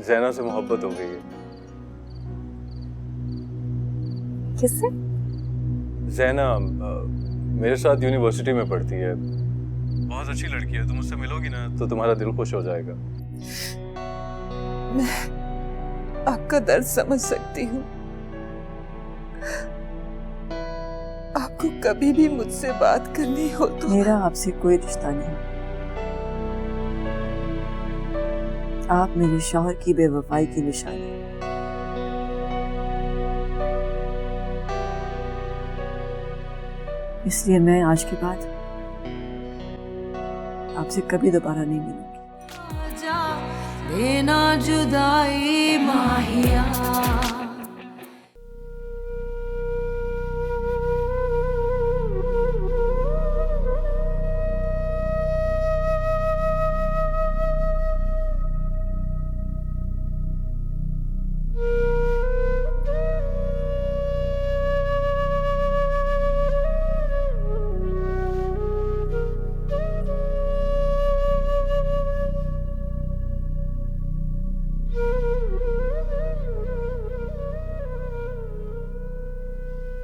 ज़ैना से मोहब्बत हो गई है। किससे? ज़ैना मेरे साथ यूनिवर्सिटी में पढ़ती है, बहुत अच्छी लड़की है। तुम उससे मिलोगी ना तो तुम्हारा दिल खुश हो जाएगा। मैं आपका दर्द समझ सकती हूँ। आपको कभी भी मुझसे बात करनी हो तो। मेरा आपसे कोई रिश्ता नहीं। आप मेरे शौहर की बेवफाई की निशानी। इसलिए मैं आज के बाद आपसे कभी दोबारा नहीं मिलूंगी। देना जुदाई माहिया।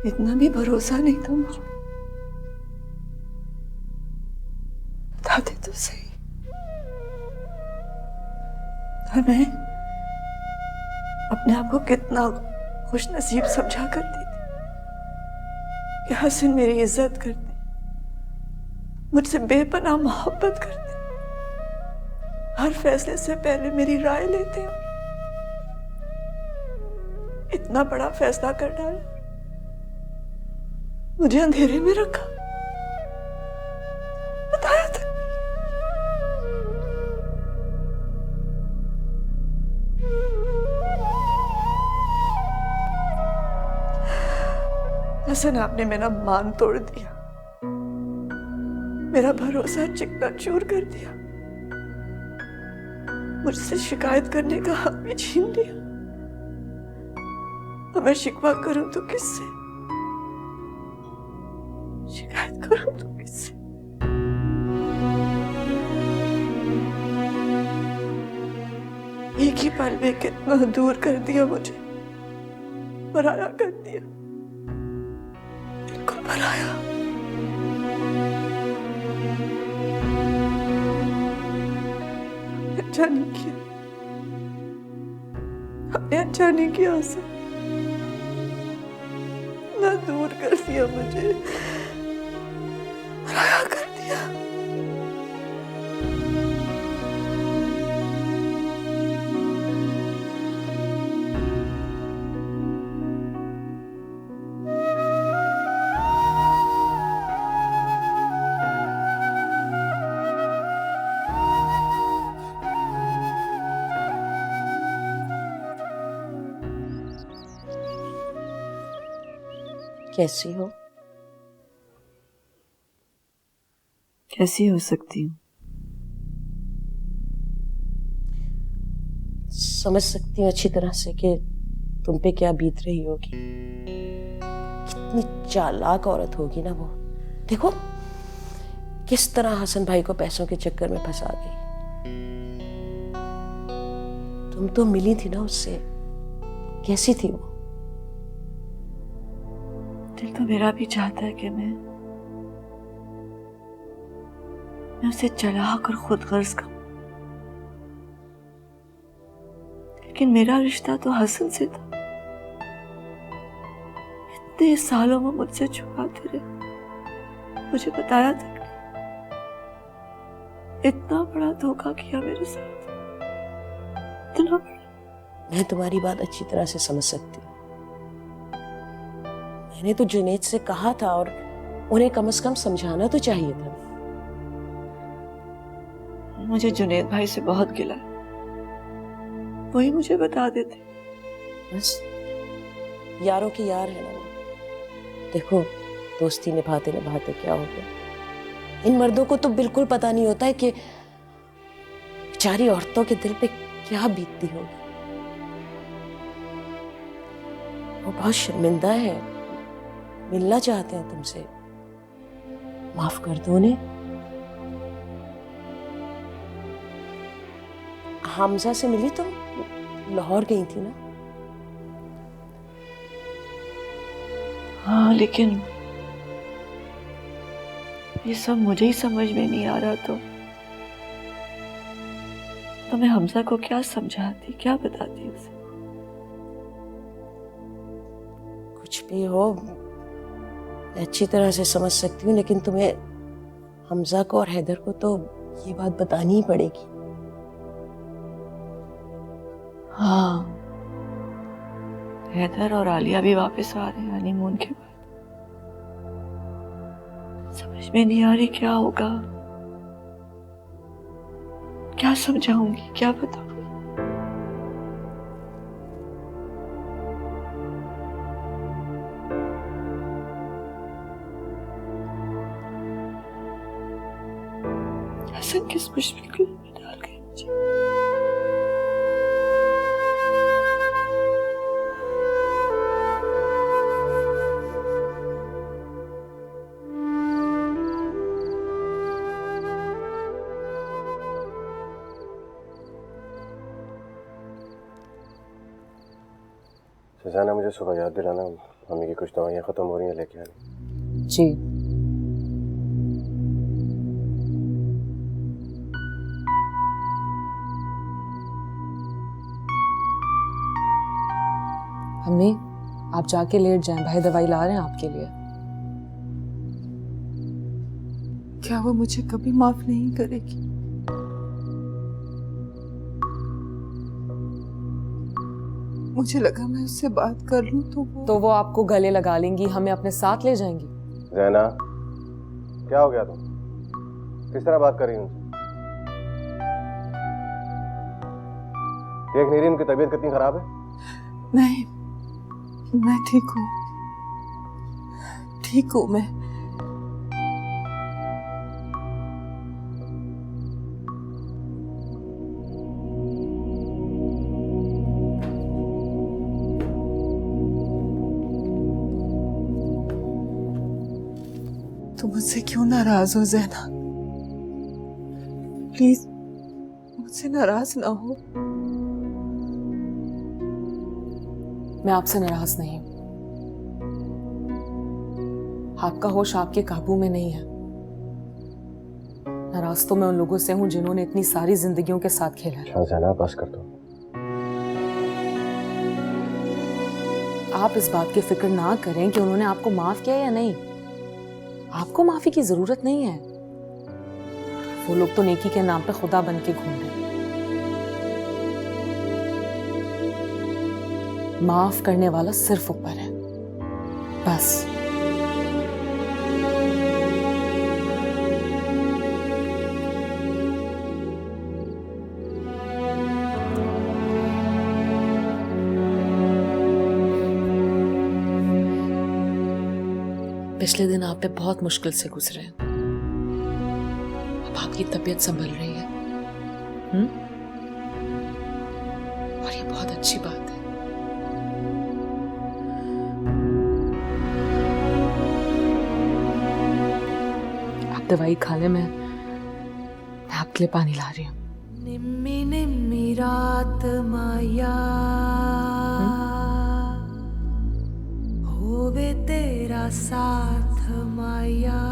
इतना भी भरोसा नहीं था मुझे। बताते तो सही। और मैं अपने आप को कितना खुश नसीब समझा करती थी कि हसन मेरी इज्जत करते, मुझसे बेपनाह मोहब्बत करते, हर फैसले से पहले मेरी राय लेते और इतना बड़ा फैसला कर डाला, मुझे अंधेरे में रखा, बताया तक। हसन, आपने मेरा मान तोड़ दिया, मेरा भरोसा चिकना चूर कर दिया, मुझसे शिकायत करने का हक भी छीन लिया। अब मैं शिकवा करूं तो किससे, शिकायत करूं तो किससे? एक ही पल में कितना दूर कर दिया मुझे, पराया कर दिया, बिल्कुल पराया। अच्छा नहीं किया, आपने अच्छा नहीं किया उसे, ना दूर कर दिया मुझे, पराया कर दिया। कैसी हो? कैसी हो सकती हूँ? समझ सकती हूँ अच्छी तरह से कि तुम पे क्या बीत रही होगी। कितनी चालाक औरत होगी ना वो। देखो किस तरह हसन भाई को पैसों के चक्कर में फंसा गई। तुम तो मिली थी ना उससे, कैसी थी वो? दिल तो मेरा भी चाहता है कि मैं उसे चला कर खुद गर्ज करूं, लेकिन मेरा रिश्ता तो हसन से था। इतने सालों में मुझसे छुपाते रहे, मुझे बताया तक नहीं। इतना बड़ा धोखा किया मेरे साथ, इतना बड़ा। मैं तुम्हारी बात अच्छी तरह से समझ सकती हूँ। मैंने तो जुनैद से कहा था और उन्हें कम से कम समझाना तो चाहिए था। मुझे जुनैद भाई से बहुत गिला है, वही मुझे बता देते। बस यारों की यार है ना वो। देखो दोस्ती निभाते निभाते क्या हो गया। इन मर्दों को तो बिल्कुल पता नहीं होता है कि बेचारी औरतों के दिल पे क्या बीतती होगी। वो बहुत शर्मिंदा है, मिलना चाहते हैं तुमसे, माफ कर दो उन्हें। हमजा से मिली तुम? लाहौर गई थी ना? हाँ, लेकिन ये सब मुझे ही समझ में नहीं आ रहा। तो मैं हमजा को क्या समझाती, क्या बताती उसे? कुछ भी हो, मैं अच्छी तरह से समझ सकती हूँ, लेकिन तुम्हें हमजा को और हैदर को तो ये बात बतानी ही पड़ेगी। हाँ, हैदर और आलिया भी वापस आ रहे हैं हनीमून के बाद। समझ में नहीं आ रही क्या होगा, क्या समझाऊंगी, क्या बताऊंगी। हसन किस मुश्किल में डाल गए मुझे। सुजाना, मुझे सुबह याद दिलाना, मम्मी की कुछ दवाइयाँ ख़त्म हो रही हैं, लेके आनी। जी। अम्मी, आप जाके लेट जाएं, भाई दवाई ला रहे हैं आपके लिए। क्या वो मुझे कभी माफ नहीं करेगी? मुझे लगा मैं उससे बात कर लूं तो वो आपको गले लगा लेंगी, हमें अपने साथ ले जाएंगी। जैना, क्या हो गया तुम? किस तरह बात कर रही हूँ? देख नहीं रही उनकी तबीयत कितनी खराब है? नहीं, मैं ठीक हूँ, ठीक हूँ मैं। तुम मुझसे क्यों नाराज हो ज़ैना? प्लीज मुझसे नाराज ना हो। मैं आपसे नाराज नहीं हूं। आपका होश आपके काबू में नहीं है। नाराज तो मैं उन लोगों से हूं जिन्होंने इतनी सारी जिंदगियों के साथ खेला है। शाहज़ाना, बस कर दो। आप इस बात की फिक्र ना करें कि उन्होंने आपको माफ किया या नहीं। आपको माफी की जरूरत नहीं है। वो लोग तो नेकी के नाम पे खुदा बन के घूम रहे हैं। माफ करने वाला सिर्फ ऊपर है, बस। पिछले दिन आप पे बहुत मुश्किल से गुजरे। अब आपकी तबीयत संभल रही है, और ये बहुत अच्छी बात है। आप दवाई खा ले, मैं आपके लिए पानी ला रही हूँ। निम्मी निम्मी रात माया होवे तेरा साथ माया,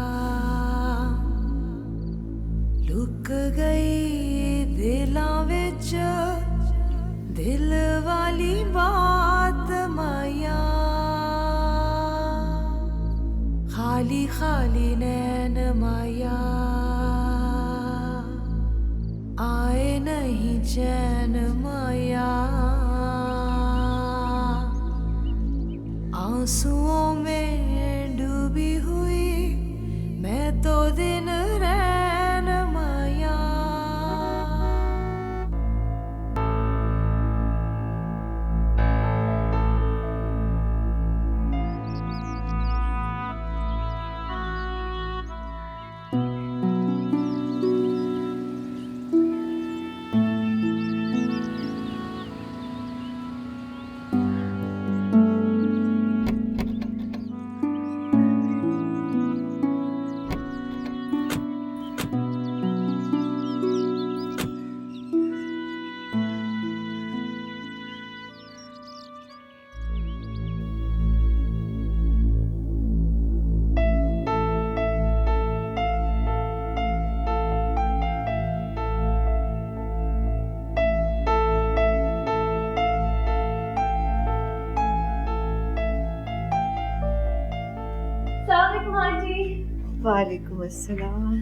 लुक गई दिलां विच दिल वाली बात माया, खाली खाली नैन माया, आए नहीं चैन माया, आंसुओं में डूबी हुई मैं तो दिन रैन माया। वालेकुम अस्सलाम।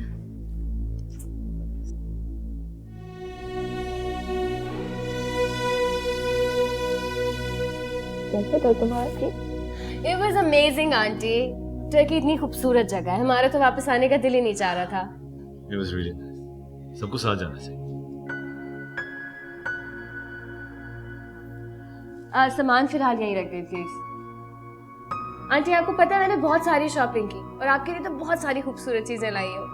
कैसे तो तुम्हारी? It was amazing, aunty. Turkey इतनी खूबसूरत जगह है, हमारा तो वापस आने का दिल ही नहीं चाह रहा था। It was really nice. सबको साथ जाना चाहिए। सामान फिलहाल यहीं रख दे प्लीज। आंटी आपको पता है मैंने बहुत सारी शॉपिंग की और आपके लिए तो बहुत सारी खूबसूरत चीजें लाई हूँ।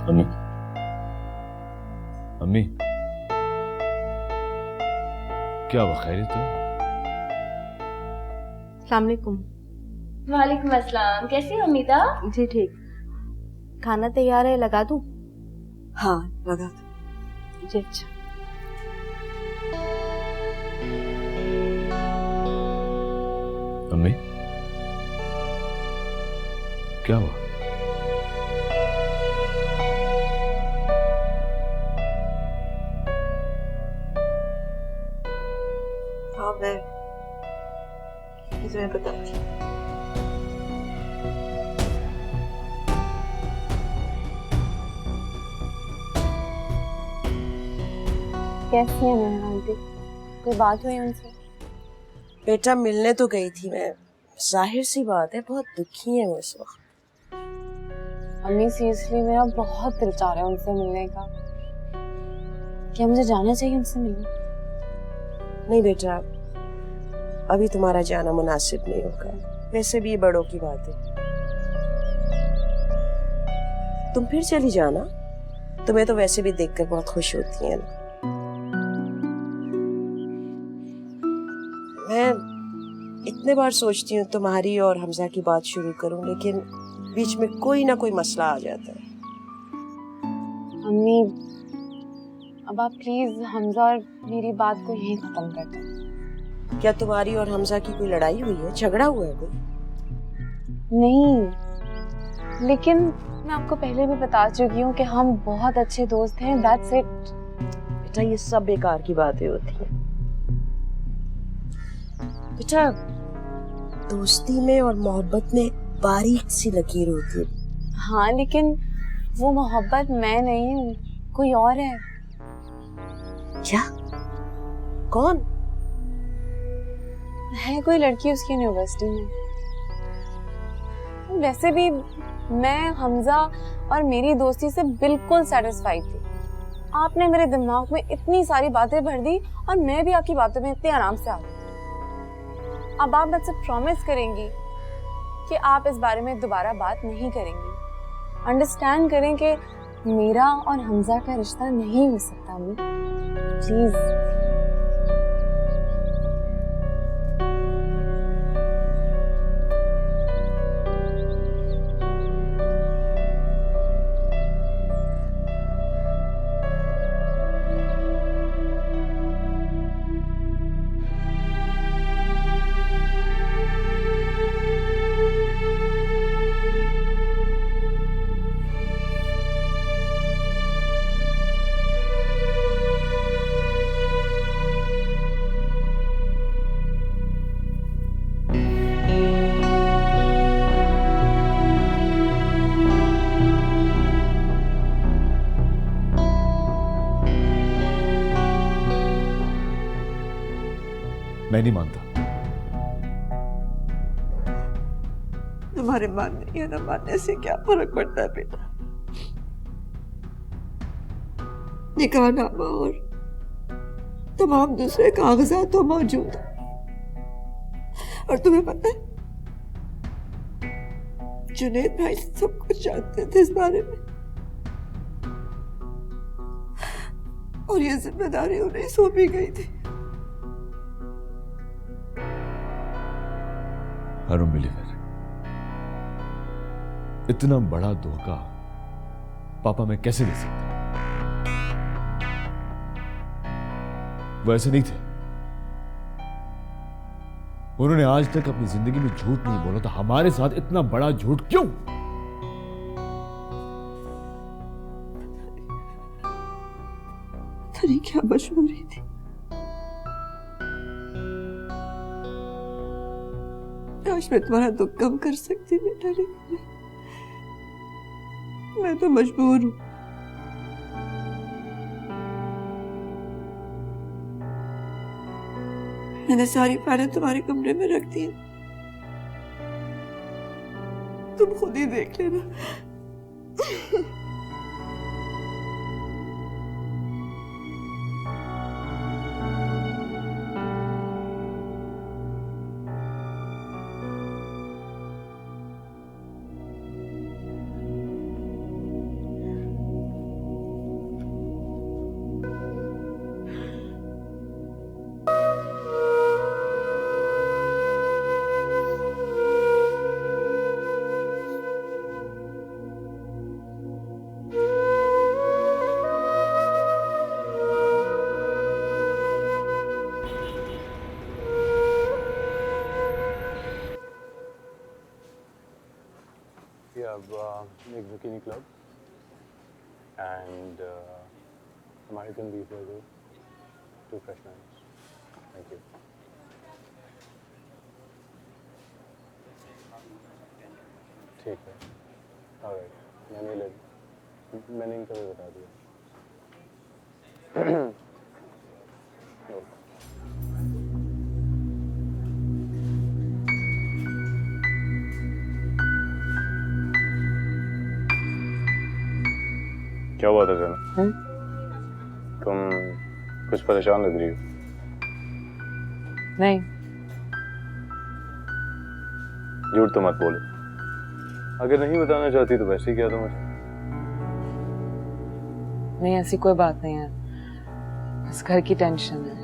अम्मी, अम्मी, क्या हुआ? खैरियत है? अस्सलाम वालेकुम। वालेकुम अस्सलाम। कैसी हो अमीता? जी ठीक। खाना तैयार है, लगा दूं? हाँ लगा दो। जी अच्छा। अम्मी, क्या हुआ? हाँ मैं तुम्हें बताती हूँ। कैसी है मेहरा आंटी? कोई बात हुई उनसे? बेटा मिलने तो गई थी मैं, जाहिर सी बात है बहुत दुखी है वो इस वक्त। अम्मी सीरियसली मेरा बहुत दिल चाह रहा है उनसे मिलने का। क्या मुझे जाना चाहिए उनसे मिलने? नहीं बेटा, अभी तुम्हारा जाना मुनासिब नहीं होगा, वैसे भी ये बड़ों की बात है। तुम फिर चली जाना, तुम्हें तो वैसे भी देखकर बहुत खुश होती है ना। मैं इतने बार सोचती हूँ तुम्हारी और हमजा की बात शुरू करूं, लेकिन बीच में कोई ना कोई मसला आ जाता है। अम्मी अब आप प्लीज हमजा और मेरी बात को यहीं खत्म कर दें। क्या तुम्हारी और हमजा की कोई लड़ाई हुई है, झगड़ा हुआ है कोई? नहीं, लेकिन मैं आपको पहले भी बता चुकी हूँ कि हम बहुत अच्छे दोस्त हैं, दैट्स इट। बेटा ये सब बेकार की बातें होती हैं। बेटा दोस्ती में और मोहब्बत में बारीक सी लकीर होती है। हाँ लेकिन वो मोहब्बत मैं नहीं हूँ, कोई और है। क्या? कौन है? कोई लड़की उसकी यूनिवर्सिटी में। वैसे भी मैं हमजा और मेरी दोस्ती से बिल्कुल सेटिस्फाइड थी। आपने मेरे दिमाग में इतनी सारी बातें भर दी और मैं भी आपकी बातों में इतने आराम से आ गई। अब आप मुझसे प्रॉमिस करेंगी कि आप इस बारे में दोबारा बात नहीं करेंगी? अंडरस्टैंड करें कि मेरा और हमजा का रिश्ता नहीं हो सकता अम्मी, प्लीज। मैं नहीं मानता। तुम्हारे मानने या न मानने से क्या फर्क पड़ता है बेटा? निकाहनामा और तमाम दूसरे कागजात तो मौजूद है। और तुम्हें पता है जुनैद भाई सब कुछ जानते थे इस बारे में, और ये जिम्मेदारी उन्हें सौंपी गई थी। I don't believe it. इतना बड़ा धोखा पापा मैं कैसे दे सकता? वो ऐसे नहीं थे। उन्होंने आज तक अपनी जिंदगी में झूठ नहीं बोला, तो हमारे साथ इतना बड़ा झूठ क्यों? पता नहीं क्या मजबूरी थी, काश मैं तुम्हारा दुख कम कर सकती बेटा, लेकिन मैं तो मजबूर हूँ। मैंने सारी फाइलें तुम्हारे कमरे में रख दी, तुम खुद ही देख लेना। We have एक zucchini club and American beef burger, 2 fresh naans. Thank you. ठीक है, alright, मैंने इनका भी बता दिया। क्या हुआ था जना? तुम कुछ परेशान लग रही हो। नहीं, झूठ तो मत बोलो। अगर नहीं बताना चाहती तो वैसे ही कह दो मुझे। नहीं ऐसी कोई बात नहीं है, बस घर की टेंशन है।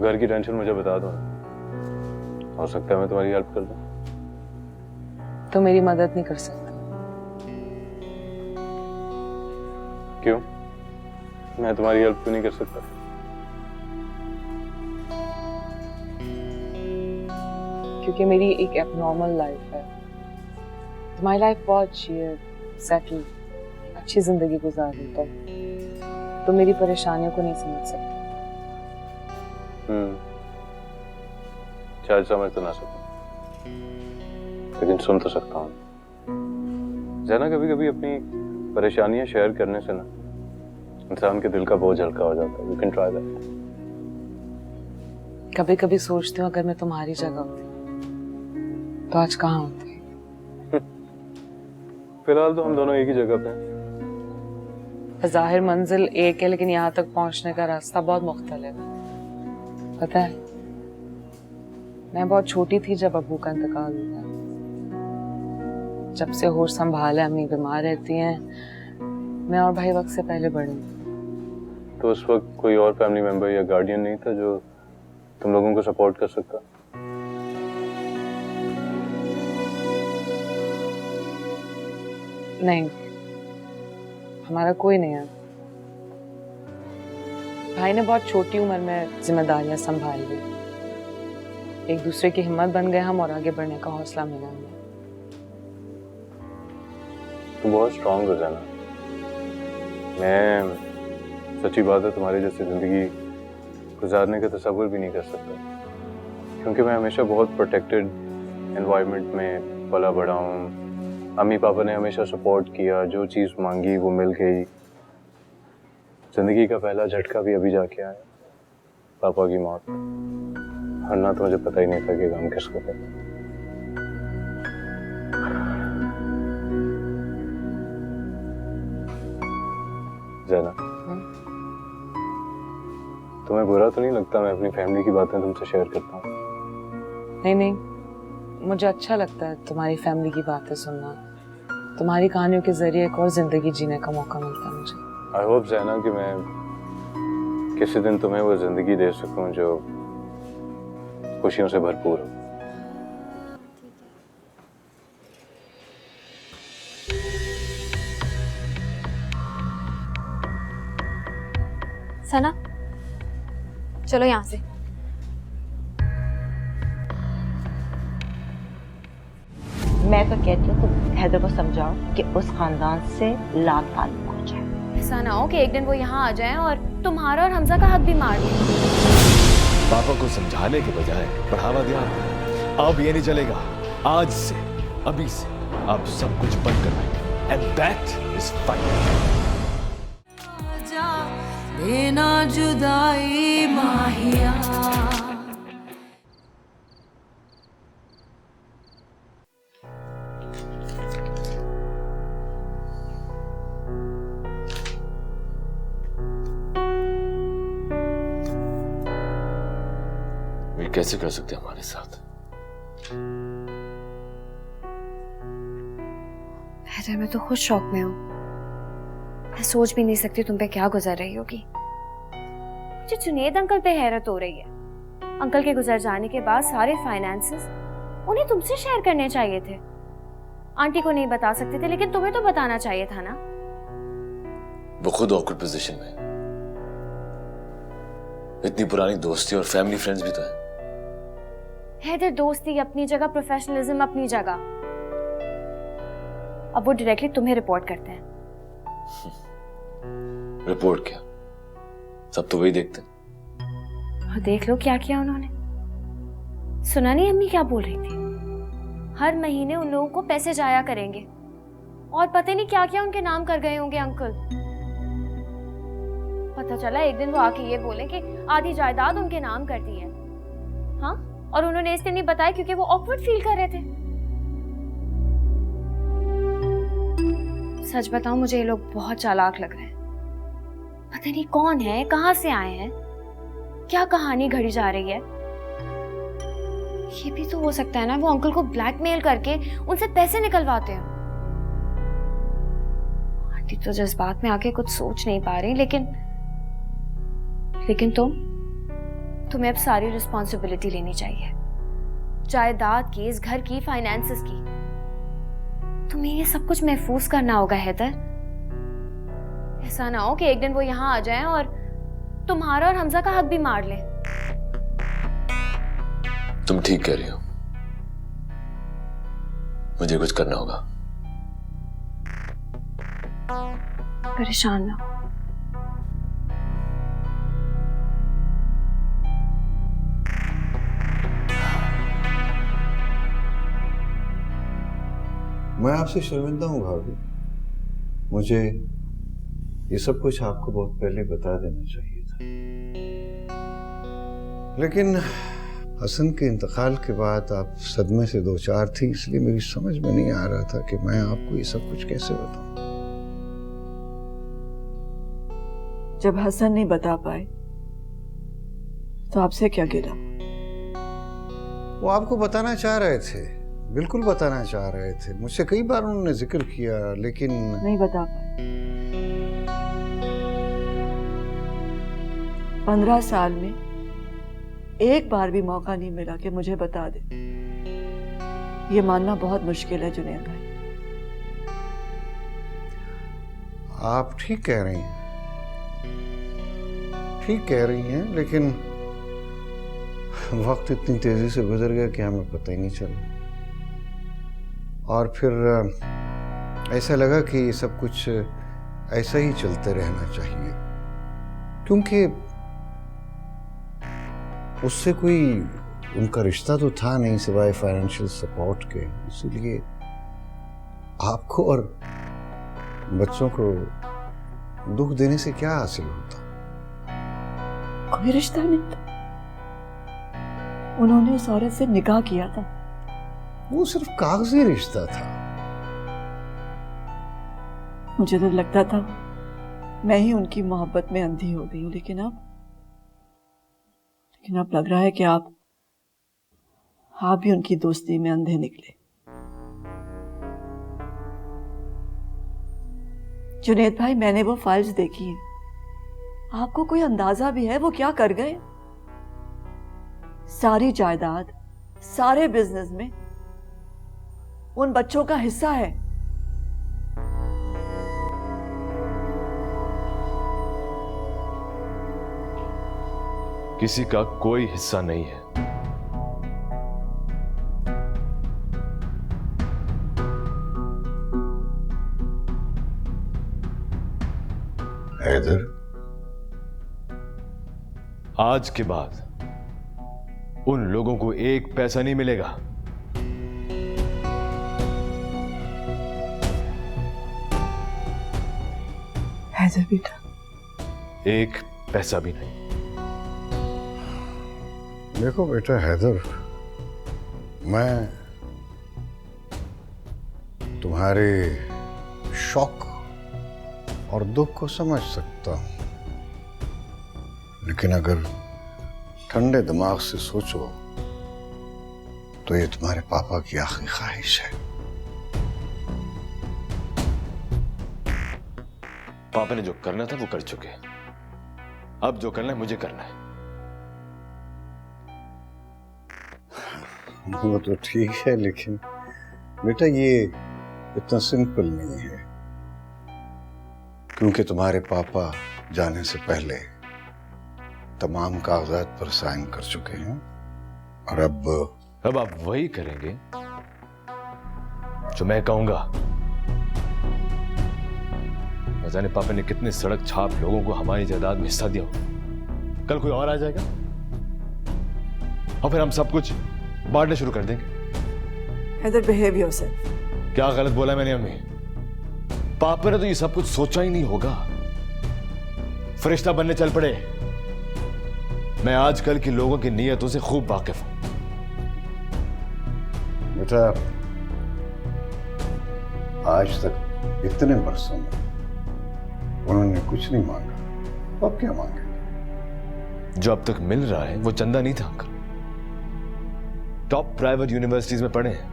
घर की टेंशन मुझे बता दो ना, हो सकता है मैं तुम्हारी हेल्प कर दूं। तो मेरी मदद नहीं कर सकता। क्यों? मैं तुम्हारी हेल्प क्यों नहीं कर सकता? क्योंकि मेरी एक एबनॉर्मल लाइफ है। तुम्हारी लाइफ बहुत अच्छी है, सेटल, अच्छी जिंदगी गुजार रही हो तो मेरी परेशानियों को नहीं समझ सकते। शायद समझ तो ना सकूं, लेकिन सुन तो सकता हूँ। जना, कभी कभी अपनी परेशानियां शेयर करने से ना इंसान के दिल का बोझ हल्का हो जाता है। You can try that. कभी कभी सोचती हूँ अगर मैं तुम्हारी जगह होती तो आज कहाँ होती। फिलहाल तो हम दोनों एक ही जगह पे हैं। जाहिर मंजिल एक है, लेकिन यहाँ तक पहुँचने का रास्ता बहुत मुख्तलिफ है। पता है, मैं बहुत छोटी थी जब अब्बू का इंतकाल हुआ। जब से होश संभाले, अम्मी बीमार रहती हैं, मैं और भाई वक्त से पहले बड़े। तो उस वक्त कोई और फैमिली मेंबर या गार्डियन नहीं था जो तुम लोगों को सपोर्ट कर सकता? नहीं, हमारा कोई नहीं है। भाई ने बहुत छोटी उम्र में जिम्मेदारियां संभाल ली। एक दूसरे की हिम्मत बन गए हम और आगे बढ़ने का हौसला मिला हमें। तुम बहुत स्ट्रांग हो जाना। मैं सच्ची बात है तुम्हारी जैसी जिंदगी गुजारने का तसव्वुर भी नहीं कर सकता, क्योंकि मैं हमेशा बहुत प्रोटेक्टेड एनवायरनमेंट में पला बड़ा हूँ। अम्मी पापा ने हमेशा सपोर्ट किया, जो चीज़ मांगी वो मिल गई। जिंदगी का पहला झटका भी अभी जाके आया, पापा की मौत। वरना तो मुझे पता ही नहीं था कि गम किसको है। जना, तुम्हें बुरा तो नहीं लगता मैं अपनी फैमिली की बातें तुमसे शेयर करता हूँ? नहीं नहीं, मुझे अच्छा लगता है तुम्हारी फैमिली की बातें सुनना। तुम्हारी कहानियों के जरिए एक और जिंदगी जीने का मौका मिलता है मुझे। आई होप ज़ैना कि मैं किसी दिन तुम्हें वो जिंदगी दे सकूं जो खुशियों से भरपूर हो। सना, चलो यहाँ से। मैं तो कहती हूँ तुम हैदर को समझाओ कि उस खानदान से लात ताल्लुक हो जाए। ऐसा ना हो कि एक दिन वो यहाँ आ जाए और तुम्हारा और हमजा का हक भी मार दें। पापा को समझाने के बजाय बढ़ावा दिया आपने। अब ये नहीं चलेगा। आज से, अभी से आप सब कुछ बंद करवाएंगे। And that is fine. जा देना जुदाई माहिया। वे कैसे कर सकते हमारे साथ? हैदर, मैं तो खुद शौक में हूँ। मैं सोच भी नहीं सकती तुम पे क्या गुजर रही होगी। मुझे जुनेद अंकल पे हैरत हो रही है। अंकल के गुजर जाने के बाद सारे फाइनेंसेस उन्हें तुमसे शेयर करने चाहिए थे। आंटी को नहीं बता सकते थे, लेकिन तुम्हें तो बताना चाहिए था ना। वो खुद ऑकवर्ड पोजीशन में। इतनी पुरानी दोस्ती और फैमिली फ्रेंड्स भी तो है। हैदर, दोस्ती अपनी जगह, प्रोफेशनलिज्म अपनी जगह। अब वो डायरेक्टली तुम्हें रिपोर्ट करते हैं। रिपोर्ट क्या? सब तो वही देखते हैं। और देख लो क्या किया उन्होंने। सुना नहीं अम्मी क्या बोल रही थी? हर महीने उन लोगों को पैसे जाया करेंगे और पता नहीं क्या क्या उनके नाम कर गए होंगे अंकल। पता चला एक दिन वो आके ये बोले कि आधी जायदाद उनके नाम कर दी है। हाँ, और उन्होंने इसलिए नहीं बताया क्योंकि वो ऑकवर्ड फील कर रहे थे। सच बताऊं, मुझे ये लोग बहुत चालाक लग रहे हैं। पता नहीं कौन है, कहां से आए हैं, क्या कहानी घड़ी जा रही है। ये भी तो हो सकता है ना वो अंकल को ब्लैकमेल करके उनसे पैसे निकलवाते हैं। आंटी तो जज्बात में आके कुछ सोच नहीं पा रही, लेकिन तुम्हें अब सारी रिस्पॉन्सिबिलिटी लेनी चाहिए, जायदाद की, इस घर की, फाइनेंसेस की। तुम्हें ये सब कुछ महफूज करना होगा हैदर। ऐसा ना हो कि एक दिन वो यहाँ आ जाएं और तुम्हारा और हमजा का हक भी मार ले। तुम ठीक कह रही हो, मुझे कुछ करना होगा। परेशान ना हो। मैं आपसे शर्मिंदा हूँ भाभी। मुझे ये सब कुछ आपको बहुत पहले बता देना चाहिए था, लेकिन हसन के इंतकाल के बाद आप सदमे से दो चार थी, इसलिए मेरी समझ में नहीं आ रहा था कि मैं आपको ये सब कुछ कैसे बताऊं। जब हसन नहीं बता पाए तो आपसे क्या गिला? वो आपको बताना चाह रहे थे, बिल्कुल बताना चाह रहे थे। मुझसे कई बार उन्होंने जिक्र किया, लेकिन नहीं बता पाए। 15 साल में एक बार भी मौका नहीं मिला कि मुझे बता दे। ये मानना बहुत मुश्किल है जुनैद भाई। आप ठीक कह रही हैं, ठीक कह रही हैं, लेकिन वक्त इतनी तेजी से गुजर गया कि हमें पता ही नहीं चला। और फिर ऐसा लगा कि ये सब कुछ ऐसा ही चलते रहना चाहिए, क्योंकि उससे कोई उनका रिश्ता तो था नहीं सिवाय फाइनेंशियल सपोर्ट के। इसीलिए आपको और बच्चों को दुख देने से क्या हासिल होता? कोई रिश्ता नहीं था। उन्होंने उस औरत से निकाह किया था। वो सिर्फ कागजी रिश्ता था। मुझे तो लगता था मैं ही उनकी मोहब्बत में अंधी हो गई हूं, लेकिन अब लग रहा है कि आप भी उनकी दोस्ती में अंधे निकले। जुनैद भाई, मैंने वो फाइल्स देखी हैं। आपको कोई अंदाजा भी है वो क्या कर गए? सारी जायदाद, सारे बिजनेस में उन बच्चों का हिस्सा है। किसी का कोई हिस्सा नहीं है। हैदर, आज के बाद उन लोगों को एक पैसा नहीं मिलेगा। हैदर बेटा, एक पैसा भी नहीं। देखो बेटा हैदर, मैं तुम्हारे शौक और दुख को समझ सकता हूं, लेकिन अगर ठंडे दिमाग से सोचो तो ये तुम्हारे पापा की आखिरी ख्वाहिश है। पापा ने जो करना था वो कर चुके, अब जो करना है मुझे करना है। वो तो ठीक है, लेकिन बेटा ये इतना सिंपल नहीं है, क्योंकि तुम्हारे पापा जाने से पहले तमाम कागजात पर साइन कर चुके हैं और अब आप वही करेंगे जो मैं कहूंगा। न जाने पापा ने कितने सड़क छाप लोगों को हमारी जायदाद में हिस्सा दिया हो। कल कोई और आ जाएगा और फिर हम सब कुछ बांटना शुरू कर देंगे। Haider, behave yourself. क्या गलत बोला मैंने अम्मी? पापा ने तो ये सब कुछ सोचा ही नहीं होगा, फरिश्ता बनने चल पड़े। मैं आजकल के लोगों की नीयतों से खूब वाकिफ हूं। बेटा, आज तक इतने बरसों में उन्होंने कुछ नहीं मांगा, अब क्या मांगे? जो अब तक मिल रहा है वो चंदा नहीं था अंकल। टॉप प्राइवेट यूनिवर्सिटीज में पढ़े हैं,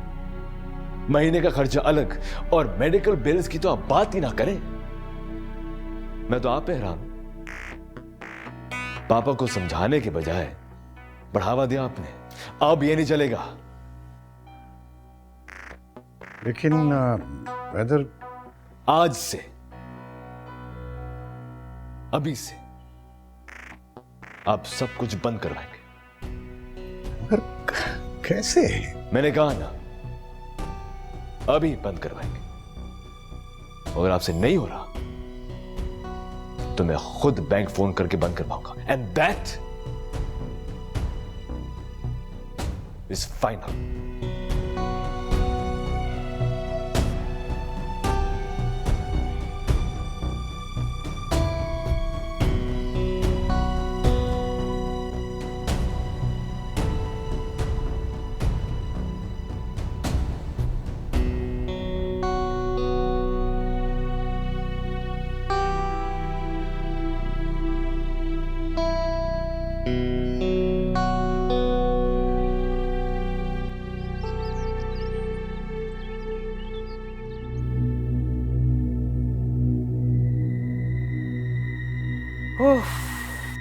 महीने का खर्चा अलग, और मेडिकल बिल्स की तो आप बात ही ना करें। मैं तो आप पे हैरान हूं, पापा को समझाने के बजाय बढ़ावा दिया आपने। अब ये नहीं चलेगा। लेकिन हैदर, आज से, अभी से आप सब कुछ बंद करवाएंगे। मगर कैसे? मैंने कहा ना, अभी बंद करवाएंगे। अगर आपसे नहीं हो रहा तो मैं खुद बैंक फोन करके बंद करवाऊंगा। And that is final.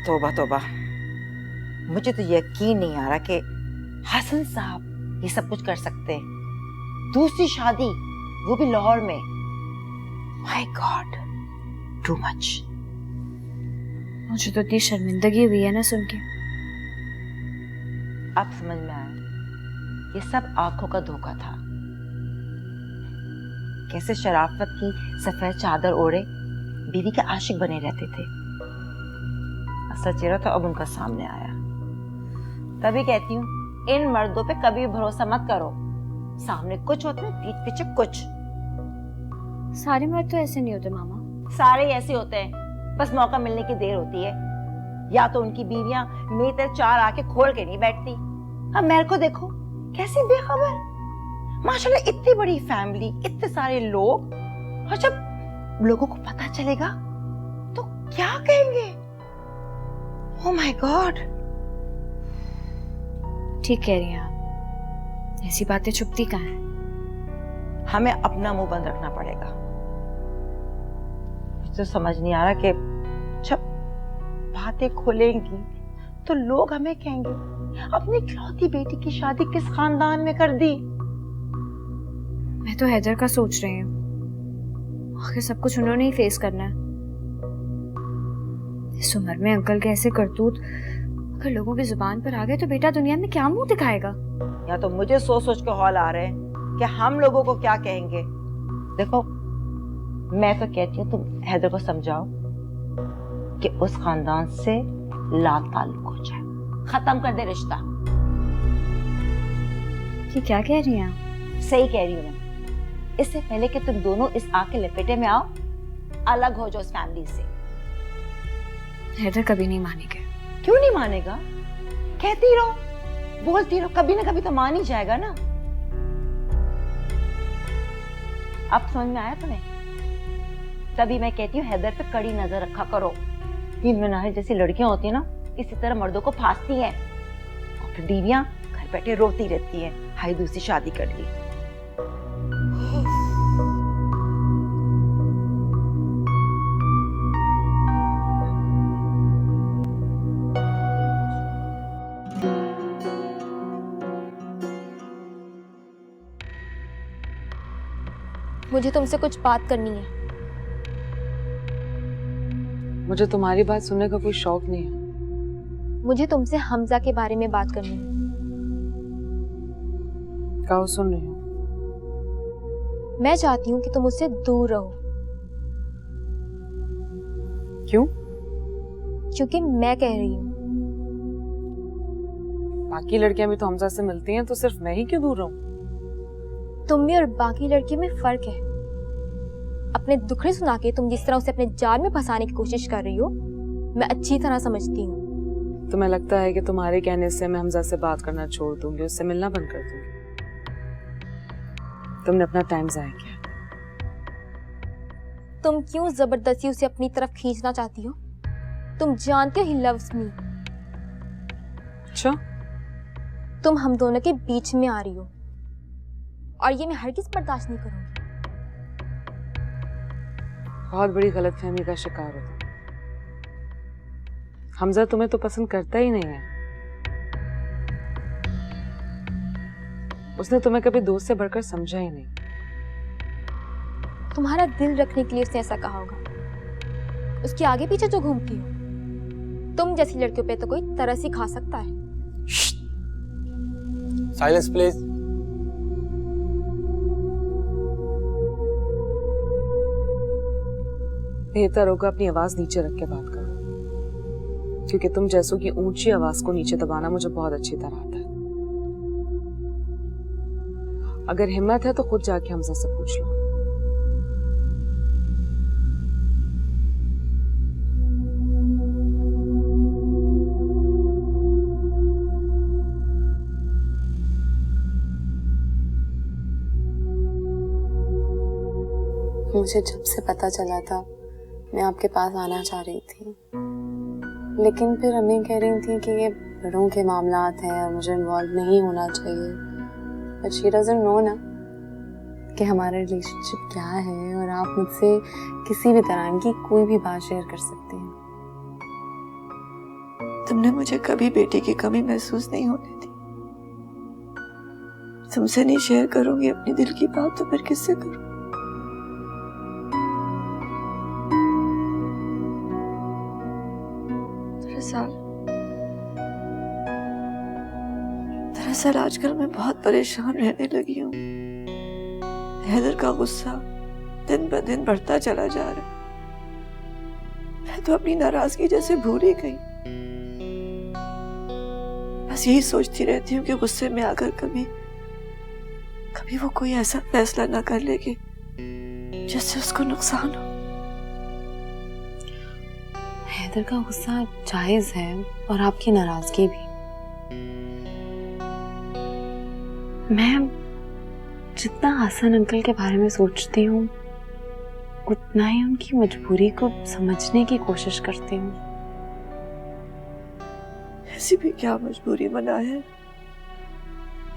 तौबा तौबा, मुझे तो यकीन नहीं आ रहा कि हसन साहब ये सब कुछ कर सकते हैं। दूसरी शादी, वो भी लाहौर में। My God, too much. मुझे तो इतनी शर्मिंदगी हुई है ना सुन के। अब समझ में आया, ये सब आंखों का धोखा था। कैसे शराफत की सफेद चादर ओढ़े बीवी के आशिक बने रहते थे। असल चेहरा तो अब उनका सामने आया। तभी कहती हूँ, इन मर्दों पे कभी भरोसा मत करो। सामने कुछ होते हैं, पीठ पीछे कुछ। सारे मर्द तो ऐसे नहीं होते मामा। सारे ऐसे होते हैं, बस मौका मिलने की देर होती है। या तो उनकी बीवियां मेरी तरह चार आके खोल के नहीं बैठती। अब मेरे को देखो, कैसी बेखबर। माशाल्लाह इतनी बड़ी फैमिली, इतने सारे लोग, और जब लोगों को पता चलेगा तो क्या कहेंगे? Oh my God. ठीक कह रही हैं आप, ऐसी बातें छुपती कहाँ हैं? हमें अपना मुंह बंद रखना पड़ेगा। मुझे तो समझ नहीं आ रहा कि जब बातें खोलेंगी तो लोग हमें कहेंगे अपनी इकलौती बेटी की शादी किस खानदान में कर दी। मैं तो हैदर का सोच रही हूँ, आखिर सब कुछ उन्होंने ही फेस करना है। इस उम्र में अंकल के ऐसे करतूत अगर लोगों की जुबान पर आ गए तो बेटा दुनिया में क्या मुंह दिखाएगा? या तो मुझे सोच सोच के हौल आ रहे हैं कि हम लोगों को क्या कहेंगे। देखो, मैं तो कहती हूँ तुम हैदर को समझाओ कि उस खानदान से ला ताल्लुक हो जाए, खत्म कर दे रिश्ता। ये क्या कह रही हैं आप? सही कह रही हूँ मैं। इससे पहले कि तुम दोनों इस आग के लपेटे में आओ, अलग हो जाओ इस फैमिली से। हैदर कभी नहीं मानेगा। क्यों नहीं मानेगा? कहती रहो, बोलती रहो, कभी ना कभी तो मान ही जाएगा ना। अब समझ में आया तुम्हें? तभी मैं कहती हूँ हैदर पे कड़ी नजर रखा करो। ये मिनार जैसी लड़कियां होती है ना, इसी तरह मर्दों को फांसती हैं और फिर बीवियां घर बैठे रोती रहती हैं, हाय दूसरी शादी कर ली। मुझे तुमसे कुछ बात करनी है। मुझे तुम्हारी बात सुनने का कोई शौक नहीं है। मुझे तुमसे हमजा के बारे में बात करनी है। कहो, सुन रही हूँ। मैं चाहती हूँ कि तुम उससे दूर रहो। क्यों? क्योंकि मैं कह रही हूँ। बाकी लड़कियां भी तो हमजा से मिलती हैं, तो सिर्फ मैं ही क्यों दूर रहूं? तुम में और बाकी लड़कियों में फर्क है। अपने दुखड़े सुना के तुम जिस तरह उसे अपने जाल में फंसाने की कोशिश कर रही हो, मैं अच्छी तरह समझती हूँ। तुम्हें लगता है कि तुम्हारे कहने से मैं हमजा से बात करना छोड़ दूंगी, उससे मिलना बंद कर दूंगी? तुमने अपना टाइम जाया किया। तुम क्यों जबरदस्ती उसे अपनी तरफ खींचना चाहती हो? तुम जानते हो ही लव्स मी। अच्छा? तुम हम दोनों के बीच में आ रही हो और ये मैं हरगिज़ बर्दाश्त नहीं करूंगी। बहुत बड़ी गलतफहमी का शिकार हो तुम। हमजा तुम्हें तो पसंद करता ही नहीं है। उसने तुम्हें कभी दोस्त से बढ़कर समझा ही नहीं। तुम्हारा दिल रखने के लिए उसने ऐसा कहा होगा। उसके आगे पीछे जो घूमती हो, तुम जैसी लड़कियों पे तो कोई तरस ही खा सकता है। Silence please. बेहतर होगा अपनी आवाज नीचे रख के बात करो, क्योंकि तुम जैसों की ऊंची आवाज को नीचे दबाना मुझे बहुत अच्छी तरह आता है। अगर हिम्मत है तो खुद जाके हमजा से पूछ लो। मुझे जब से पता चला था मैं आपके पास आना चाह रही थी, लेकिन फिर अम्मी कह रही थी कि ये बड़ों के मामलात हैं और मुझे इन्वॉल्व नहीं होना चाहिए। बट शी डजंट नो ना कि हमारा रिलेशनशिप क्या है, और आप मुझसे किसी भी तरह की कोई भी बात शेयर कर सकते हैं। तुमने मुझे कभी बेटी की कमी महसूस नहीं होने दी। तुमसे नहीं शेयर करूंगी अपनी दिल की बात तो फिर किससे करूं? दरअसल आजकल मैं बहुत परेशान रहने लगी हूँ। हैदर का गुस्सा दिन ब दिन बढ़ता चला जा रहा है। मैं तो अपनी नाराजगी जैसे भूल ही गई। बस यही सोचती रहती हूँ कि गुस्से में आकर कभी वो कोई ऐसा फैसला ना कर ले कि जिससे उसको नुकसान हो। हैदर का गुस्सा जायज है और आपकी नाराजगी भी। मैं जितना हसन अंकल के बारे में सोचती हूँ, उतना ही उनकी मजबूरी को समझने की कोशिश करती हूँ। ऐसी भी क्या मजबूरी बना है?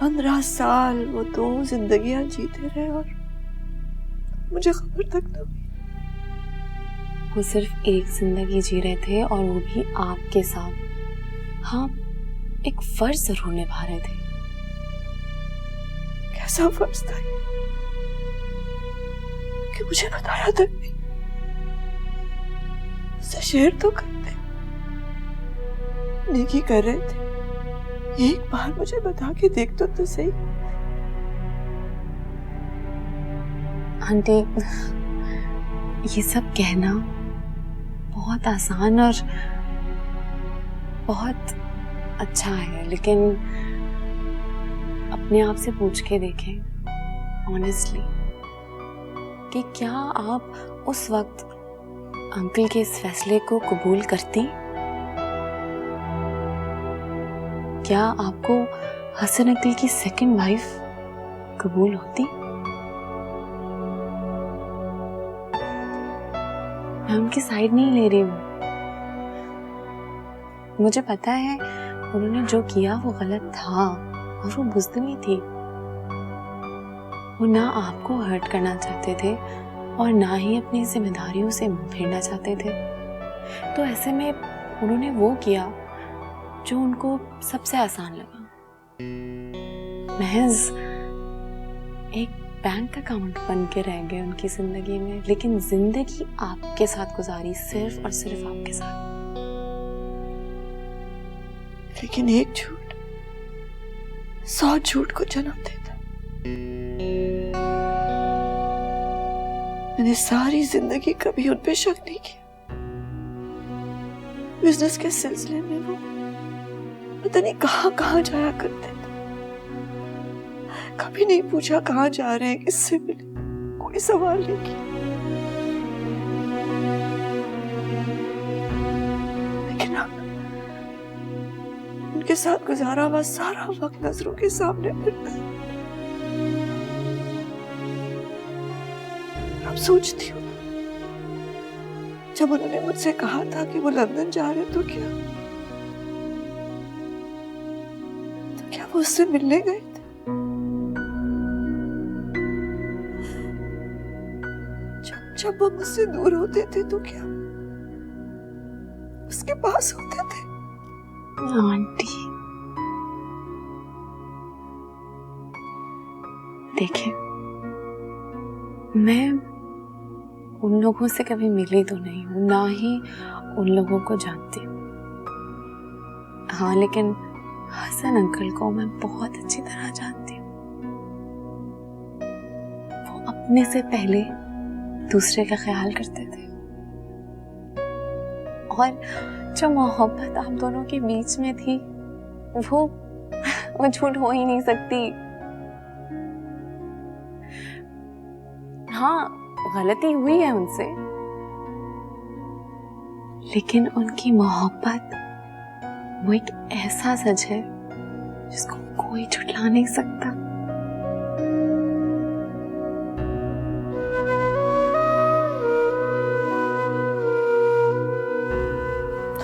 15 साल वो 2 जिंदगियां जीते रहे और मुझे खबर तक न हुई। वो सिर्फ एक जिंदगी जी रहे थे और वो भी आपके साथ। हाँ, एक फर्ज जरूर निभा रहे थे। कैसा फर्ज था ये कि मुझे बताया तक नहीं? उससे शेयर तो करते, नेकी कर रहे थे। एक बार मुझे बता के देख तो सही। आंटी, ये सब कहना बहुत आसान और बहुत अच्छा है, लेकिन अब अपने आप से पूछ के देखें ऑनेस्टली कि क्या आप उस वक्त अंकल के इस फैसले को कबूल करती? क्या आपको हसन अंकल की सेकंड वाइफ कबूल होती? मैं उनकी साइड नहीं ले रही हूँ। मुझे पता है उन्होंने जो किया वो गलत था और वो बुज़दिली थी। वो ना आपको हर्ट करना चाहते थे और ना ही अपनी जिम्मेदारियों से मुंह फेरना चाहते थे। तो ऐसे में उन्होंने वो किया जो उनको सबसे आसान लगा। महज एक बैंक अकाउंट बन के रह गए उनकी जिंदगी में, लेकिन जिंदगी आपके साथ गुजारी, सिर्फ और सिर्फ आपके साथ। लेकिन एक झूठ 100 झूठ को जन्म देता। मैंने सारी जिंदगी कभी उन पे शक नहीं किया। बिजनेस के सिलसिले में वो पता नहीं कहां जाया करते थे। कभी नहीं पूछा कहां जा रहे हैं, किससे मिले, कोई सवाल नहीं किया। लेकिन अब उनके साथ गुजारा हुआ सारा वक्त नजरों के सामने फिरता है। अब सोचती हूँ जब उन्होंने मुझसे कहा था कि वो लंदन जा रहे तो क्या वो उससे मिलने गए थे? जब वो मुझसे दूर होते थे तो क्या उसके पास होते थे? आंटी देखिए, मैं उन लोगों से कभी मिली तो नहीं हूँ, ना ही उन लोगों को जानती हूँ। हाँ, लेकिन हसन अंकल को मैं बहुत अच्छी तरह जानती हूँ। वो अपने से पहले दूसरे का ख्याल करते थे और जो मोहब्बत आप दोनों के बीच में थी वो झूठ हो ही नहीं सकती। हाँ, गलती हुई है उनसे, लेकिन उनकी मोहब्बत वो एक ऐसा सच है जिसको कोई झुठला नहीं सकता।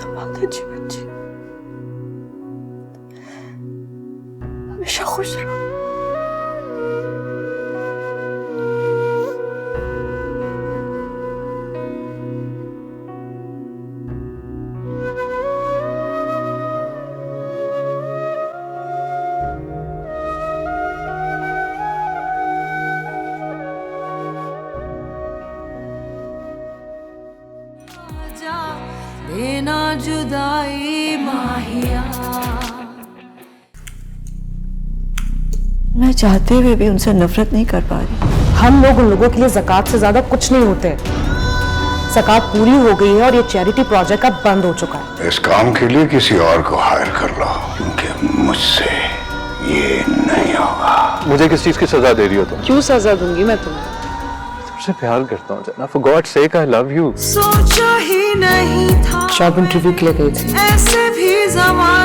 बहुत अच्छी बच्ची, हमेशा खुश रहो। देना जुदाई माहिया। मैं चाहते हुए भी उनसे नफरत नहीं कर पा रही। हम लोग उन लोगों के लिए ज़कात से ज्यादा कुछ नहीं होते। ज़कात पूरी हो गई है और ये चैरिटी प्रोजेक्ट अब बंद हो चुका है। इस काम के लिए किसी और को हायर कर लो, क्योंकि मुझसे ये नहीं होगा। मुझे किस चीज की सजा दे रही हो तुम? क्यों सजा दूंगी मैं तुम्हें? तुमसे प्यार करता हूँ जना, for God sake I love you. सोचा ही नहीं था जॉब इंटरव्यू के लिए गई थी। ऐसे भी ज़माने